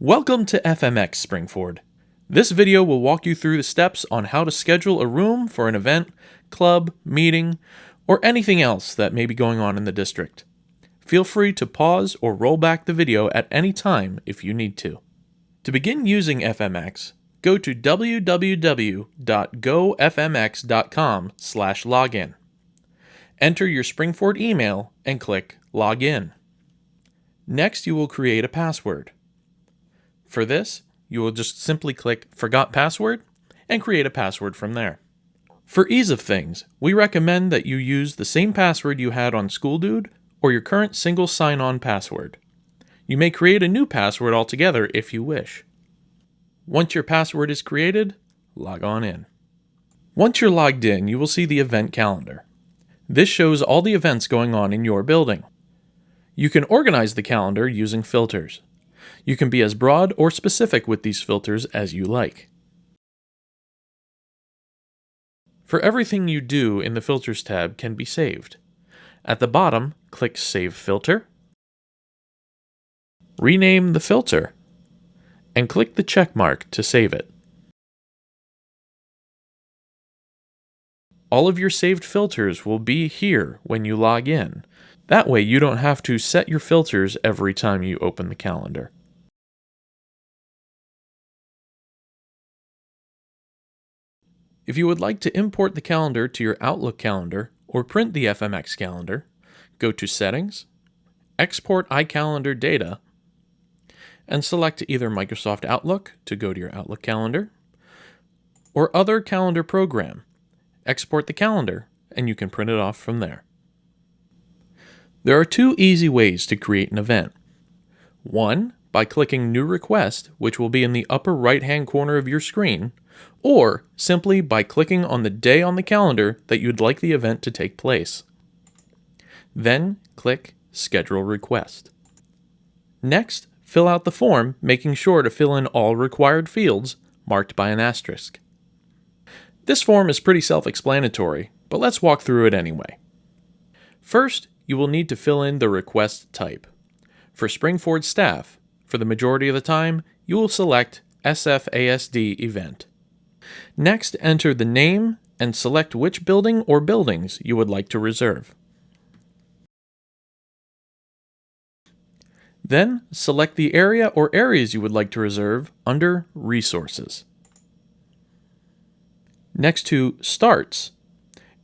Welcome to FMX Springford. This video will walk you through the steps on how to schedule a room for an event, club, meeting, or anything else that may be going on in the district. Feel free to pause or roll back the video at any time if you need to. To begin using FMX, go to www.gofmx.com/login. Enter your Springford email and click Login. Next, you will create a password. For this, you will just simply click Forgot Password and create a password from there. For ease of things, we recommend that you use the same password you had on SchoolDude or your current single sign-on password. You may create a new password altogether if you wish. Once your password is created, log on in. Once you're logged in, you will see the event calendar. This shows all the events going on in your building. You can organize the calendar using filters. You can be as broad or specific with these filters as you like. For everything you do in the Filters tab can be saved. At the bottom, click Save Filter, rename the filter, and click the check mark to save it. All of your saved filters will be here when you log in. That way you don't have to set your filters every time you open the calendar. If you would like to import the calendar to your Outlook calendar or print the FMX calendar, go to Settings, Export iCalendar Data, and select either Microsoft Outlook to go to your Outlook calendar, or other calendar program. Export the calendar, and you can print it off from there. There are two easy ways to create an event. One, by clicking New Request, which will be in the upper right-hand corner of your screen, or simply by clicking on the day on the calendar that you'd like the event to take place. Then click Schedule Request. Next, fill out the form, making sure to fill in all required fields marked by an asterisk. This form is pretty self-explanatory, but let's walk through it anyway. First, you will need to fill in the request type. For Springford staff, for the majority of the time, you will select SFASD event. Next, enter the name and select which building or buildings you would like to reserve. Then, select the area or areas you would like to reserve under Resources. Next to Starts,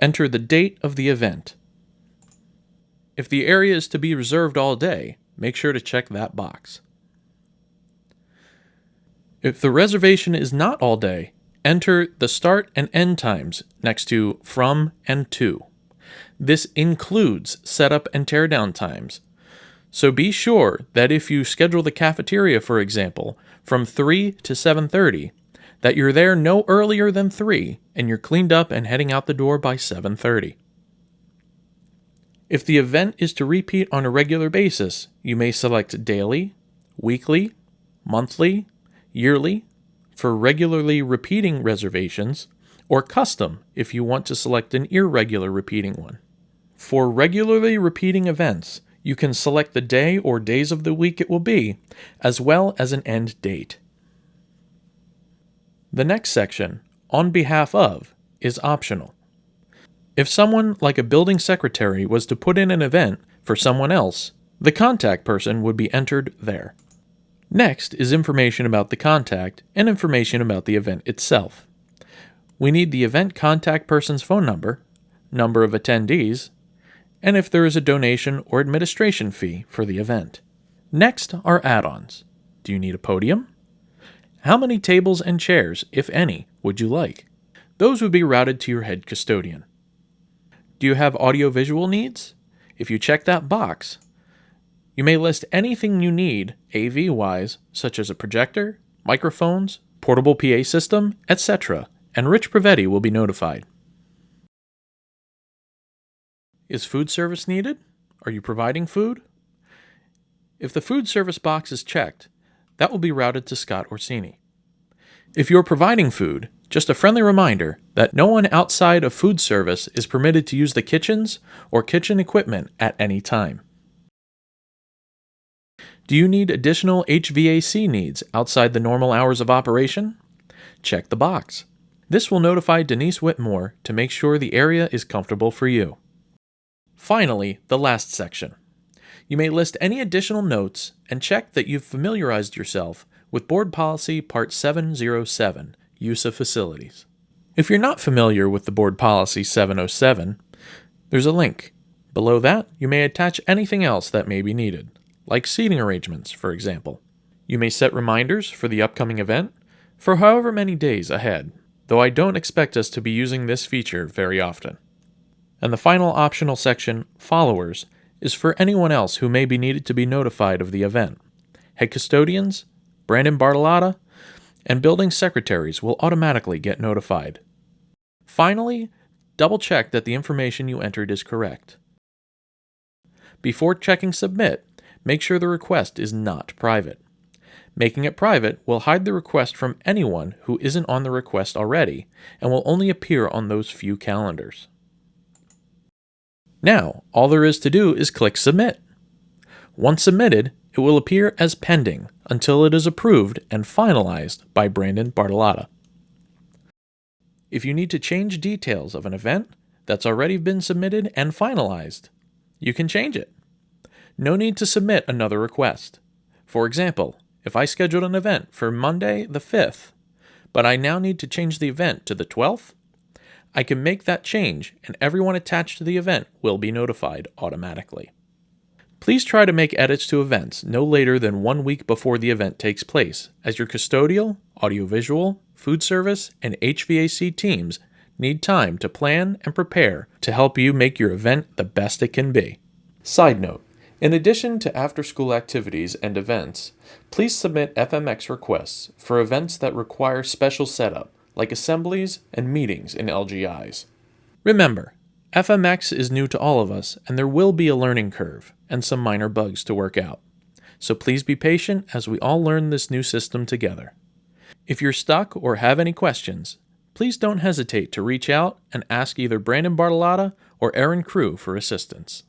enter the date of the event. If the area is to be reserved all day, make sure to check that box. If the reservation is not all day, enter the start and end times next to From and To. This includes setup and teardown times. So be sure that if you schedule the cafeteria, for example, from 3 to 7:30, that you're there no earlier than 3 and you're cleaned up and heading out the door by 7:30. If the event is to repeat on a regular basis, you may select daily, weekly, monthly, yearly, for regularly repeating reservations, or custom if you want to select an irregular repeating one. For regularly repeating events, you can select the day or days of the week it will be, as well as an end date. The next section, On Behalf of, is optional. If someone like a building secretary was to put in an event for someone else, the contact person would be entered there. Next is information about the contact and information about the event itself. We need the event contact person's phone number, number of attendees, and if there is a donation or administration fee for the event. Next are add-ons. Do you need a podium? How many tables and chairs, if any, would you like? Those would be routed to your head custodian. Do you have audio-visual needs? If you check that box, you may list anything you need AV-wise, such as a projector, microphones, portable PA system, etc., and Rich Prevetti will be notified. Is food service needed? Are you providing food? If the food service box is checked, that will be routed to Scott Orsini. If you're providing food, just a friendly reminder that no one outside of food service is permitted to use the kitchens or kitchen equipment at any time. Do you need additional HVAC needs outside the normal hours of operation? Check the box. This will notify Denise Whitmore to make sure the area is comfortable for you. Finally, the last section. You may list any additional notes and check that you've familiarized yourself with Board Policy Part 707, Use of Facilities. If you're not familiar with the Board Policy 707, there's a link. Below that, you may attach anything else that may be needed, like seating arrangements, for example. You may set reminders for the upcoming event for however many days ahead, though I don't expect us to be using this feature very often. And the final optional section, Followers, is for anyone else who may be needed to be notified of the event. Head custodians, Brandon Bartolotta, and building secretaries will automatically get notified. Finally, double check that the information you entered is correct. Before checking Submit, make sure the request is not private. Making it private will hide the request from anyone who isn't on the request already and will only appear on those few calendars. Now, all there is to do is click Submit. Once submitted, it will appear as pending until it is approved and finalized by Brandon Bartolotta. If you need to change details of an event that's already been submitted and finalized, you can change it. No need to submit another request. For example, if I scheduled an event for Monday the 5th, but I now need to change the event to the 12th, I can make that change and everyone attached to the event will be notified automatically. Please try to make edits to events no later than 1 week before the event takes place, as your custodial, audiovisual, food service, and HVAC teams need time to plan and prepare to help you make your event the best it can be. Side note, in addition to after-school activities and events, please submit FMX requests for events that require special setup, like assemblies and meetings in LGIs. Remember, FMX is new to all of us, and there will be a learning curve and some minor bugs to work out. So please be patient as we all learn this new system together. If you're stuck or have any questions, please don't hesitate to reach out and ask either Brandon Bartolotta or Aaron Crew for assistance.